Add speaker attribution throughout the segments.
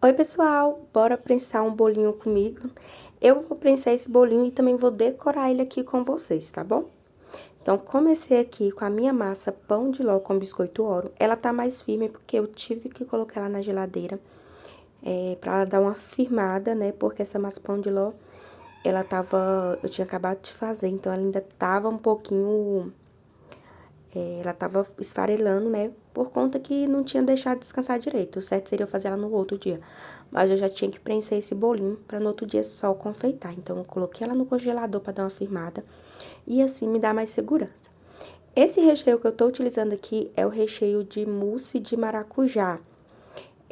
Speaker 1: Oi, pessoal, bora prensar um bolinho comigo? Eu vou prensar esse bolinho e também vou decorar ele aqui com vocês, tá bom? Então, comecei aqui com a minha massa pão de ló com biscoito Oreo. Ela tá mais firme porque eu tive que colocar ela na geladeira, pra ela dar uma firmada, né? Porque essa massa pão de ló, eu tinha acabado de fazer, então ela ainda tava um pouquinho, ela tava esfarelando, né? Por conta que não tinha deixado descansar direito. O certo seria eu fazer ela no outro dia. Mas eu já tinha que prensar esse bolinho pra no outro dia só confeitar. Então, eu coloquei ela no congelador pra dar uma firmada. E assim me dá mais segurança. Esse recheio que eu tô utilizando aqui é o recheio de mousse de maracujá.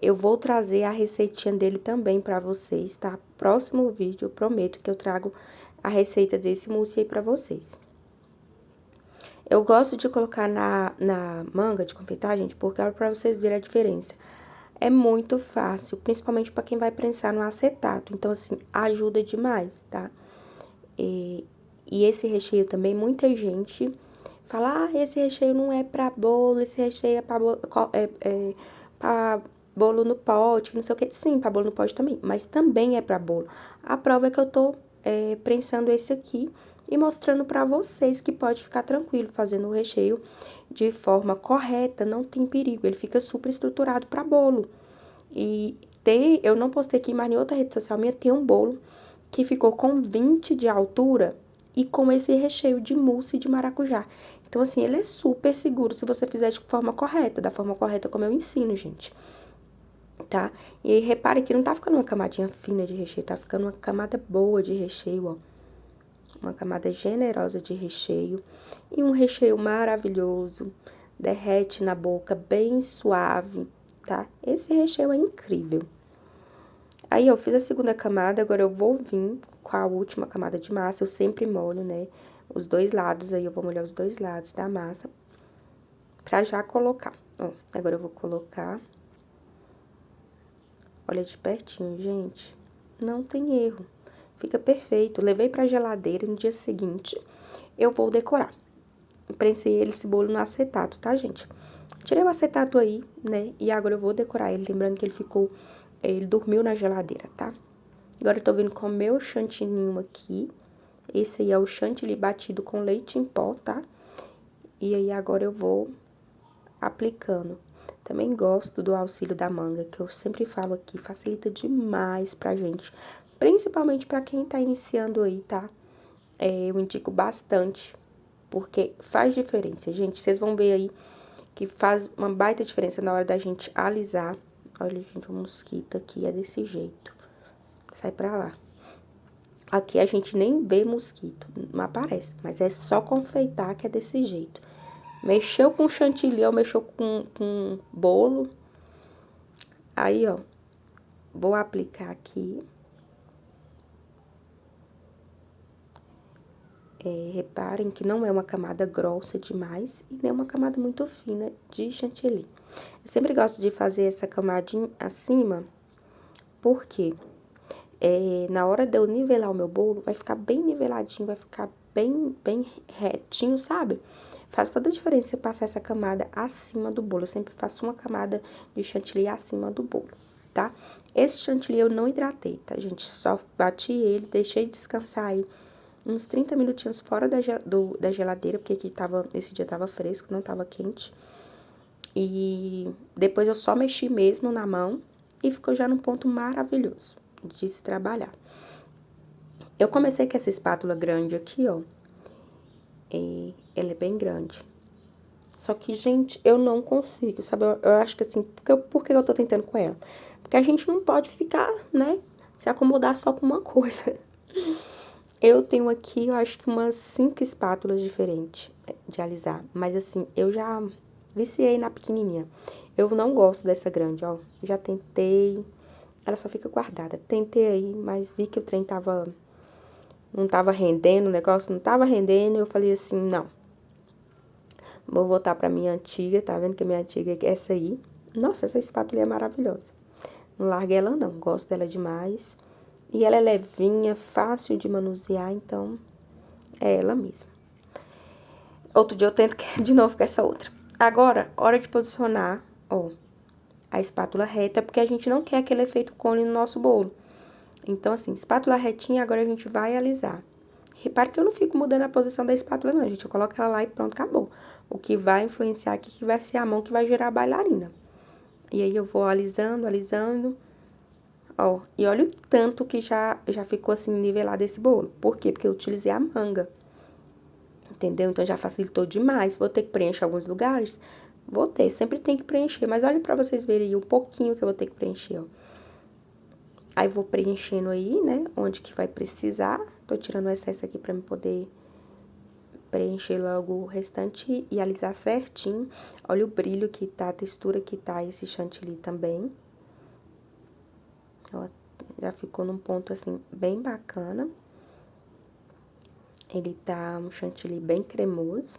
Speaker 1: Eu vou trazer a receitinha dele também pra vocês, tá? Próximo vídeo, eu prometo que eu trago a receita desse mousse aí pra vocês. Eu gosto de colocar na manga de confeitar, gente, porque é pra vocês verem a diferença. É muito fácil, principalmente pra quem vai prensar no acetato. Então, assim, ajuda demais, tá? E esse recheio também, muita gente fala, ah, esse recheio não é pra bolo, esse recheio é pra bolo, pra bolo no pote, não sei o que. Sim, pra bolo no pote também, mas também é pra bolo. A prova é que eu tô prensando esse aqui e mostrando pra vocês que pode ficar tranquilo fazendo o recheio de forma correta, não tem perigo, ele fica super estruturado pra bolo. E eu não postei aqui, mas em outra rede social minha tem um bolo que ficou com 20 de altura e com esse recheio de mousse de maracujá. Então, assim, ele é super seguro se você fizer de forma correta, da forma correta como eu ensino, gente, tá? E aí, repare que não tá ficando uma camadinha fina de recheio, tá ficando uma camada boa de recheio, ó. Uma camada generosa de recheio e um recheio maravilhoso, derrete na boca, bem suave, tá? Esse recheio é incrível. Aí, eu fiz a segunda camada, agora eu vou vir com a última camada de massa. Eu sempre molho, né, os dois lados, aí eu vou molhar os dois lados da massa pra já colocar. Ó, agora eu vou colocar. Olha de pertinho, gente. Não tem erro. Fica perfeito. Levei pra geladeira e no dia seguinte eu vou decorar. Prensei esse bolo no acetato, tá, gente? Tirei o acetato aí, né, e agora eu vou decorar ele. Lembrando que ele dormiu na geladeira, tá? Agora eu tô vindo com o meu chantininho aqui. Esse aí é o chantilly batido com leite em pó, tá? E aí agora eu vou aplicando. Também gosto do auxílio da manga, que eu sempre falo aqui, facilita demais pra gente. Principalmente pra quem tá iniciando aí, tá? Eu indico bastante, porque faz diferença, gente. Vocês vão ver aí que faz uma baita diferença na hora da gente alisar. Olha, gente, o mosquito aqui é desse jeito. Sai pra lá. Aqui a gente nem vê mosquito, não aparece, mas é só confeitar que é desse jeito. Mexeu com chantilly, ou mexeu com bolo. Aí, ó, vou aplicar aqui. Reparem que não é uma camada grossa demais e nem uma camada muito fina de chantilly. Eu sempre gosto de fazer essa camadinha acima, porque na hora de eu nivelar o meu bolo, vai ficar bem niveladinho, vai ficar bem retinho, sabe? Faz toda a diferença eu passar essa camada acima do bolo. Eu sempre faço uma camada de chantilly acima do bolo, tá? Esse chantilly eu não hidratei, tá, gente? Só bati ele, deixei descansar aí uns 30 minutinhos fora da geladeira, porque esse dia tava fresco, não tava quente. E depois eu só mexi mesmo na mão e ficou já num ponto maravilhoso de se trabalhar. Eu comecei com essa espátula grande aqui, ó. Ela é bem grande. Só que, gente, eu não consigo, sabe? Eu acho que assim, por que eu tô tentando com ela? Porque a gente não pode ficar, né, se acomodar só com uma coisa. Eu tenho aqui, eu acho que umas 5 espátulas diferentes de alisar. Mas assim, eu já viciei na pequenininha. Eu não gosto dessa grande, ó. Já tentei, ela só fica guardada. Tentei aí, mas vi que o trem não tava rendendo, o negócio não tava rendendo. Eu falei assim, não. Vou voltar pra minha antiga, tá vendo que a minha antiga é essa aí. Nossa, essa espátula é maravilhosa. Não larguei ela não, gosto dela demais. E ela é levinha, fácil de manusear, então é ela mesma. Outro dia eu tento de novo com essa outra. Agora, hora de posicionar, ó. a espátula reta, porque a gente não quer aquele efeito cone no nosso bolo. Então, assim, espátula retinha, agora a gente vai alisar. Repare que eu não fico mudando a posição da espátula, não, gente. Eu coloco ela lá e pronto, acabou. O que vai influenciar aqui que vai ser a mão que vai gerar a bailarina. E aí, eu vou alisando, alisando. Ó, e olha o tanto que já ficou assim nivelado esse bolo. Por quê? Porque eu utilizei a manga. Entendeu? Então, já facilitou demais. Vou ter que preencher alguns lugares? Vou ter, sempre tem que preencher. Mas olha pra vocês verem aí o pouquinho que eu vou ter que preencher, ó. Aí, vou preenchendo aí, né, onde que vai precisar. Tô tirando o excesso aqui pra me poder preencher logo o restante e alisar certinho. Olha o brilho que tá, a textura que tá esse chantilly também. Ó, já ficou num ponto, assim, bem bacana. Ele tá um chantilly bem cremoso.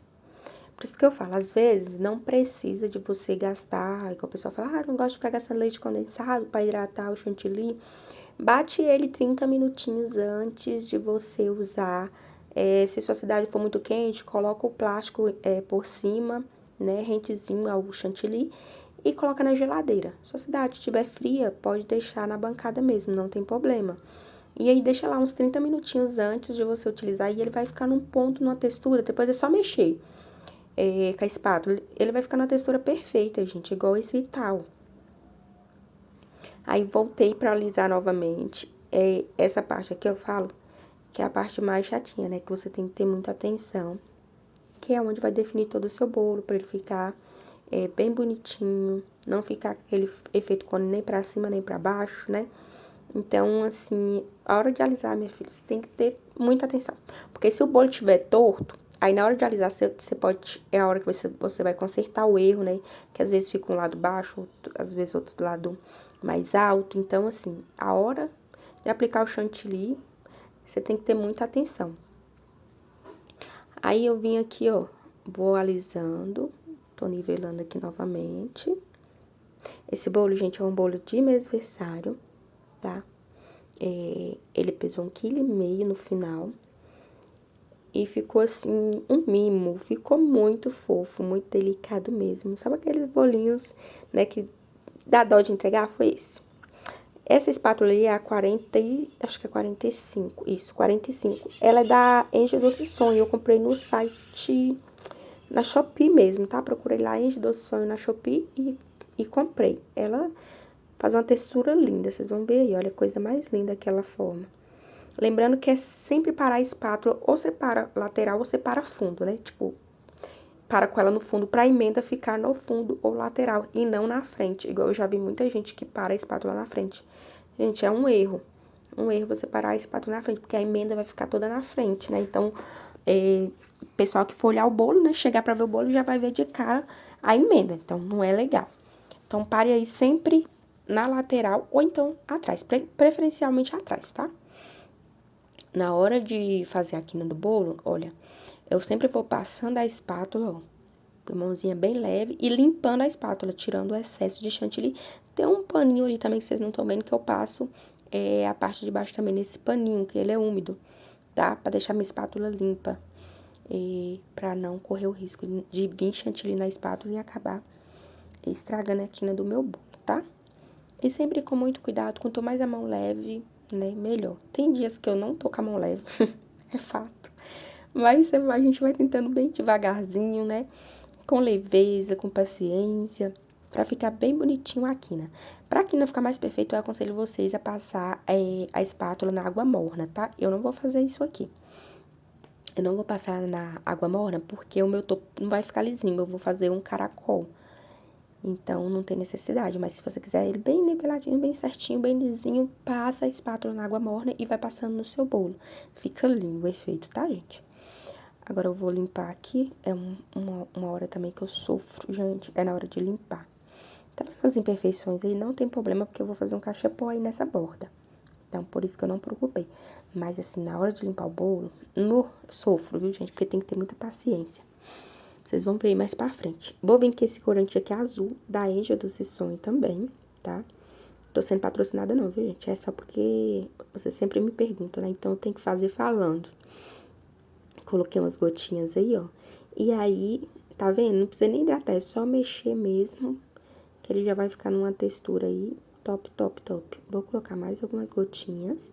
Speaker 1: Por isso que eu falo, às vezes, não precisa de você gastar, igual o pessoal fala, não gosto de ficar gastando leite condensado pra hidratar o chantilly. Bate ele 30 minutinhos antes de você usar. Se sua cidade for muito quente, coloca o plástico por cima, né, rentezinho ao chantilly, e coloca na geladeira. Se sua cidade estiver fria, pode deixar na bancada mesmo, não tem problema. E aí, deixa lá uns 30 minutinhos antes de você utilizar, e ele vai ficar num ponto, numa textura, depois é só mexer com a espátula. Ele vai ficar numa textura perfeita, gente, igual esse tal. Aí, voltei pra alisar novamente. Essa parte aqui eu falo que é a parte mais chatinha, né? Que você tem que ter muita atenção. Que é onde vai definir todo o seu bolo, pra ele ficar bem bonitinho. Não ficar com aquele efeito cone nem pra cima, nem pra baixo, né? Então, assim, a hora de alisar, minha filha, você tem que ter muita atenção. Porque se o bolo estiver torto, aí na hora de alisar, você pode... É a hora que você vai consertar o erro, né? Que às vezes fica um lado baixo, às vezes outro lado mais alto. Então, assim, a hora de aplicar o chantilly, você tem que ter muita atenção. Aí, eu vim aqui, ó, vou alisando, tô nivelando aqui novamente. Esse bolo, gente, é um bolo de mêsversário, tá? Ele pesou 1,5 kg no final. E ficou assim, um mimo. Ficou muito fofo, muito delicado mesmo. Sabe aqueles bolinhos, né, que dá dó de entregar? Foi esse. Essa espátula ali é a 40 acho que é 45, isso, 45. Ela é da Angie Doce Sonho, eu comprei no site, na Shopee mesmo, tá? Procurei lá, Angie Doce Sonho na Shopee e comprei. Ela faz uma textura linda, vocês vão ver aí, olha, a coisa mais linda daquela forma. Lembrando que é sempre parar a espátula, ou você para lateral ou você para fundo, né? Tipo, para com ela no fundo pra emenda ficar no fundo ou lateral e não na frente. Igual eu já vi muita gente que para a espátula na frente. Gente, é um erro. Um erro você parar a espátula na frente, porque a emenda vai ficar toda na frente, né? Então, pessoal que for olhar o bolo, né? Chegar pra ver o bolo já vai ver de cara a emenda. Então, não é legal. Então, pare aí sempre na lateral ou então atrás, preferencialmente atrás, tá? Na hora de fazer a quina do bolo, olha, eu sempre vou passando a espátula, ó, com a mãozinha bem leve e limpando a espátula, tirando o excesso de chantilly. Tem um paninho ali também que vocês não estão vendo que eu passo a parte de baixo também nesse paninho, que ele é úmido, tá? Pra deixar minha espátula limpa, pra não correr o risco de vir chantilly na espátula e acabar estragando a quina do meu bolo, tá? E sempre com muito cuidado, quanto mais a mão leve, né, melhor. Tem dias que eu não tô com a mão leve, é fato. Mas a gente vai tentando bem devagarzinho, né, com leveza, com paciência, pra ficar bem bonitinho a quina. Pra quina ficar mais perfeito, eu aconselho vocês a passar a espátula na água morna, tá? Eu não vou fazer isso aqui. Eu não vou passar na água morna porque o meu topo não vai ficar lisinho, eu vou fazer um caracol. Então, não tem necessidade, mas se você quiser ele bem niveladinho, bem certinho, bem lisinho, passa a espátula na água morna e vai passando no seu bolo. Fica lindo o efeito, tá, gente? Agora, eu vou limpar aqui, uma hora também que eu sofro, gente, é na hora de limpar. Tá vendo as imperfeições aí? Não tem problema, porque eu vou fazer um cachepô aí nessa borda. Então, por isso que eu não preocupei. Mas, assim, na hora de limpar o bolo, sofro, viu, gente? Porque tem que ter muita paciência. Vocês vão ver aí mais pra frente. Vou vir com esse corante aqui azul, da Angel Doce Sonho também, tá? Tô sendo patrocinada não, viu, gente? É só porque vocês sempre me perguntam, né? Então, eu tenho que fazer falando. Coloquei umas gotinhas aí, ó. E aí, tá vendo? Não precisa nem hidratar, é só mexer mesmo, que ele já vai ficar numa textura aí top, top, top. Vou colocar mais algumas gotinhas.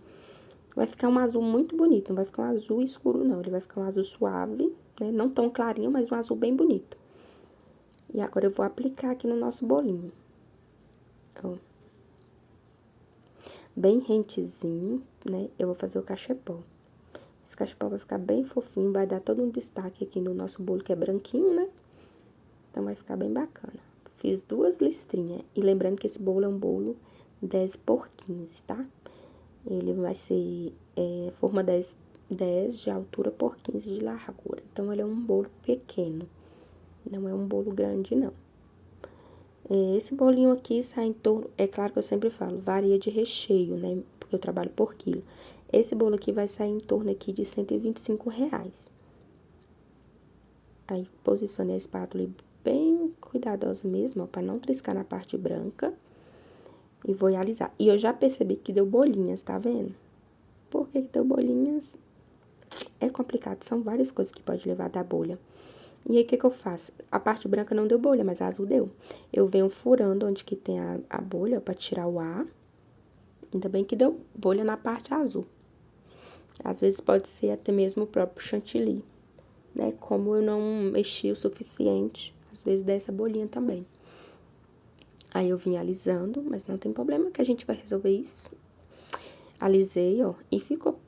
Speaker 1: Vai ficar um azul muito bonito, não vai ficar um azul escuro, não. Ele vai ficar um azul suave, né? Não tão clarinho, mas um azul bem bonito. E agora eu vou aplicar aqui no nosso bolinho. Ó. Bem rentezinho, né? Eu vou fazer o cachepô. Esse cachepô vai ficar bem fofinho, vai dar todo um destaque aqui no nosso bolo, que é branquinho, né? Então, vai ficar bem bacana. Fiz 2 listrinhas. E lembrando que esse bolo é um bolo 10 por 15, tá? Ele vai ser forma 10 de altura por 15 de largura. Então, ele é um bolo pequeno. Não é um bolo grande, não. Esse bolinho aqui sai em torno... É claro que eu sempre falo, varia de recheio, né? Porque eu trabalho por quilo. Esse bolo aqui vai sair em torno aqui de R$125. Aí, posicionei a espátula bem cuidadosa mesmo, ó, pra não triscar na parte branca. E vou alisar. E eu já percebi que deu bolinhas, tá vendo? Por que deu bolinhas? É complicado, são várias coisas que pode levar a dar bolha. E aí, o que eu faço? A parte branca não deu bolha, mas a azul deu. Eu venho furando onde que tem a bolha, ó, pra tirar o ar. Ainda bem que deu bolha na parte azul. Às vezes pode ser até mesmo o próprio chantilly, né? Como eu não mexi o suficiente, às vezes dá essa bolinha também. Aí eu vim alisando, mas não tem problema que a gente vai resolver isso. Alisei, ó, e ficou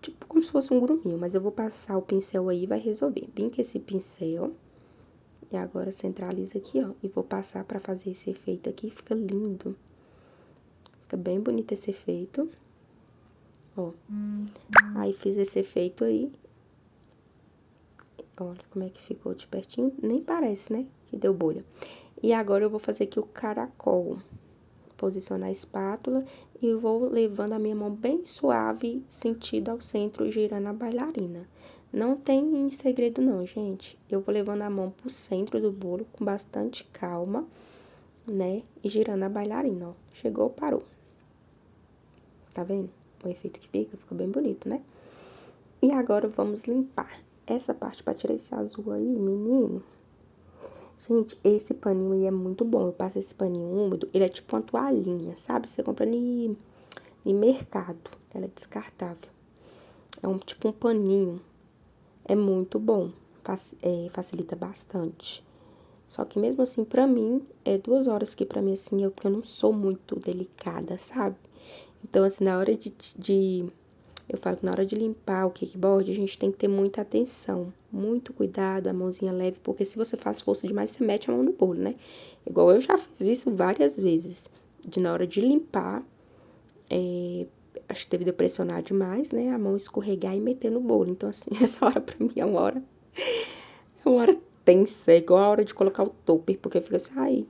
Speaker 1: tipo como se fosse um gruminho, mas eu vou passar o pincel aí e vai resolver. Vim com esse pincel, e agora centraliza aqui, ó, e vou passar pra fazer esse efeito aqui, fica lindo. Fica bem bonito esse efeito, ó. Aí fiz esse efeito aí. Olha como é que ficou de pertinho, nem parece, né, que deu bolha. E agora eu vou fazer aqui o caracol. Posicionar a espátula e vou levando a minha mão bem suave, sentido ao centro, girando a bailarina. Não tem segredo não, gente. Eu vou levando a mão pro centro do bolo com bastante calma, né? E girando a bailarina, ó. Chegou, parou. Tá vendo? O efeito que fica bem bonito, né? E agora vamos limpar essa parte pra tirar esse azul aí, menino. Gente, esse paninho aí é muito bom. Eu passo esse paninho úmido, ele é tipo uma toalhinha, sabe? Você compra em mercado, ela é descartável. É tipo um paninho. É muito bom, facilita bastante. Só que mesmo assim, pra mim, 2 horas que pra mim, assim, porque eu não sou muito delicada, sabe? Então, assim, na hora eu falo que na hora de limpar o cakeboard, a gente tem que ter muita atenção, muito cuidado, a mãozinha leve, porque se você faz força demais, você mete a mão no bolo, né? Igual eu já fiz isso várias vezes, na hora de limpar, acho que devido a pressionar demais, né? A mão escorregar e meter no bolo. Então, assim, essa hora pra mim é uma hora tensa, é igual a hora de colocar o topper, porque fica assim, ai,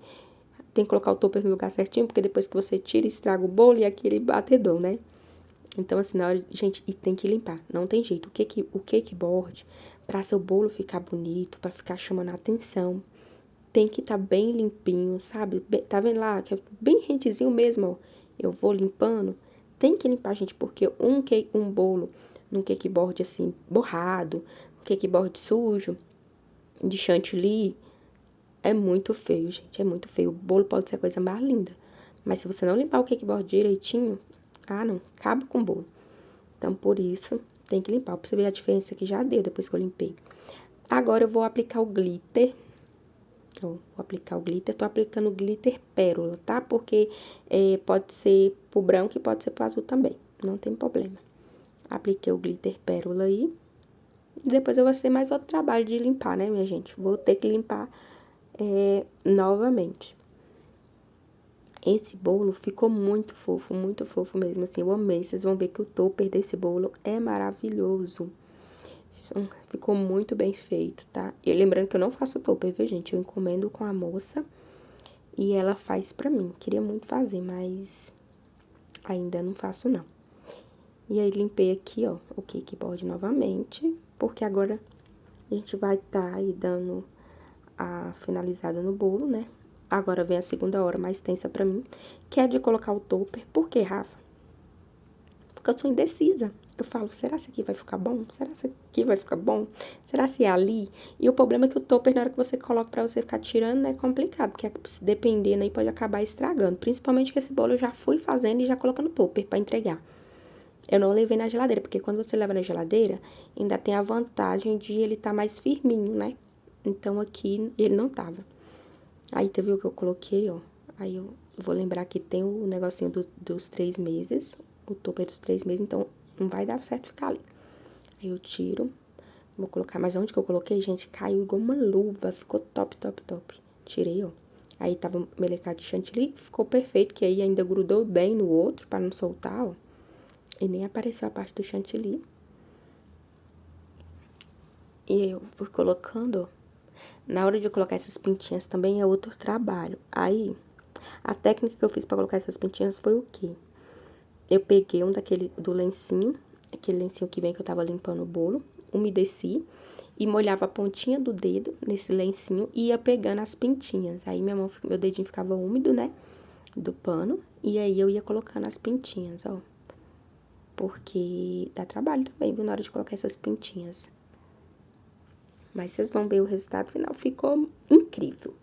Speaker 1: tem que colocar o topper no lugar certinho, porque depois que você tira, estraga o bolo e aquele batedor, né? Então, assim, na hora, gente, e tem que limpar, não tem jeito. O cakeboard, pra seu bolo ficar bonito, pra ficar chamando a atenção, tem que estar bem limpinho, sabe? Tá vendo lá, que é bem rentezinho mesmo, ó. Eu vou limpando. Tem que limpar, gente, porque um bolo num cakeboard, assim, borrado, um cakeboard sujo, de chantilly, é muito feio, gente, é muito feio. O bolo pode ser a coisa mais linda, mas se você não limpar o cakeboard direitinho, não, acaba com o bolo. Então, por isso, tem que limpar. Pra você ver a diferença que já deu depois que eu limpei. Agora, eu vou aplicar o glitter. Ó, vou aplicar o glitter. Tô aplicando glitter pérola, tá? Porque pode ser pro branco e pode ser pro azul também. Não tem problema. Apliquei o glitter pérola aí. E depois eu vou ter mais outro trabalho de limpar, né, minha gente? Vou ter que limpar novamente. Esse bolo ficou muito fofo mesmo, assim, eu amei. Vocês vão ver que o topper desse bolo é maravilhoso. Ficou muito bem feito, tá? E lembrando que eu não faço topper, viu, gente? Eu encomendo com a moça e ela faz pra mim. Queria muito fazer, mas ainda não faço, não. E aí, limpei aqui, ó, o cakeboard novamente, porque agora a gente vai tá aí dando a finalizada no bolo, né? Agora vem a segunda hora mais tensa pra mim, que é de colocar o topper. Por quê, Rafa? Porque eu sou indecisa. eu falo, será que aqui vai ficar bom? Será que aqui vai ficar bom? Será que é ali? E o problema é que o topper, na hora que você coloca pra você ficar tirando, é complicado, porque dependendo aí pode acabar estragando. Principalmente que esse bolo eu já fui fazendo e já colocando topper pra entregar. Eu não levei na geladeira, porque quando você leva na geladeira, ainda tem a vantagem de ele tá mais firminho, né? Então aqui ele não tava. Aí, tu viu que eu coloquei, ó. Aí eu vou lembrar que tem o negocinho dos 3 meses, o topper dos 3 meses, então não vai dar certo ficar ali. Aí eu tiro, vou colocar, mas onde que eu coloquei, gente, caiu igual uma luva, ficou top, top, top. Tirei, ó. Aí tava melecado de chantilly, ficou perfeito, que aí ainda grudou bem no outro, pra não soltar, ó. E nem apareceu a parte do chantilly. E eu fui colocando, ó. Na hora de colocar essas pintinhas também é outro trabalho. Aí, a técnica que eu fiz pra colocar essas pintinhas foi o quê? Eu peguei do lencinho, aquele lencinho que vem que eu tava limpando o bolo, umedeci e molhava a pontinha do dedo nesse lencinho e ia pegando as pintinhas. Aí meu dedinho ficava úmido, né, do pano, e aí eu ia colocando as pintinhas, ó. Porque dá trabalho também, viu, na hora de colocar essas pintinhas. Mas vocês vão ver o resultado final, ficou incrível,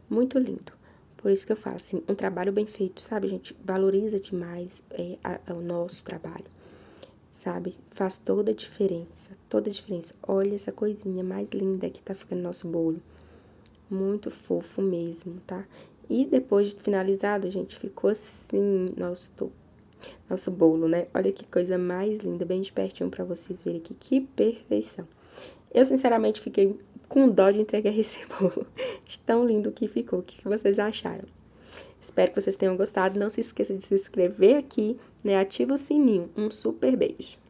Speaker 1: muito lindo. Por isso que eu falo assim, um trabalho bem feito, sabe, gente? Valoriza demais o nosso trabalho, sabe? Faz toda a diferença, toda a diferença. Olha essa coisinha mais linda que tá ficando no nosso bolo. Muito fofo mesmo, tá? E depois de finalizado, gente, ficou assim nosso bolo, né? Olha que coisa mais linda, bem de pertinho pra vocês verem aqui, que perfeição. Eu, sinceramente, fiquei com dó de entregar esse bolo, de tão lindo que ficou. O que vocês acharam? Espero que vocês tenham gostado. Não se esqueça de se inscrever aqui, né? Ativa o sininho. Um super beijo!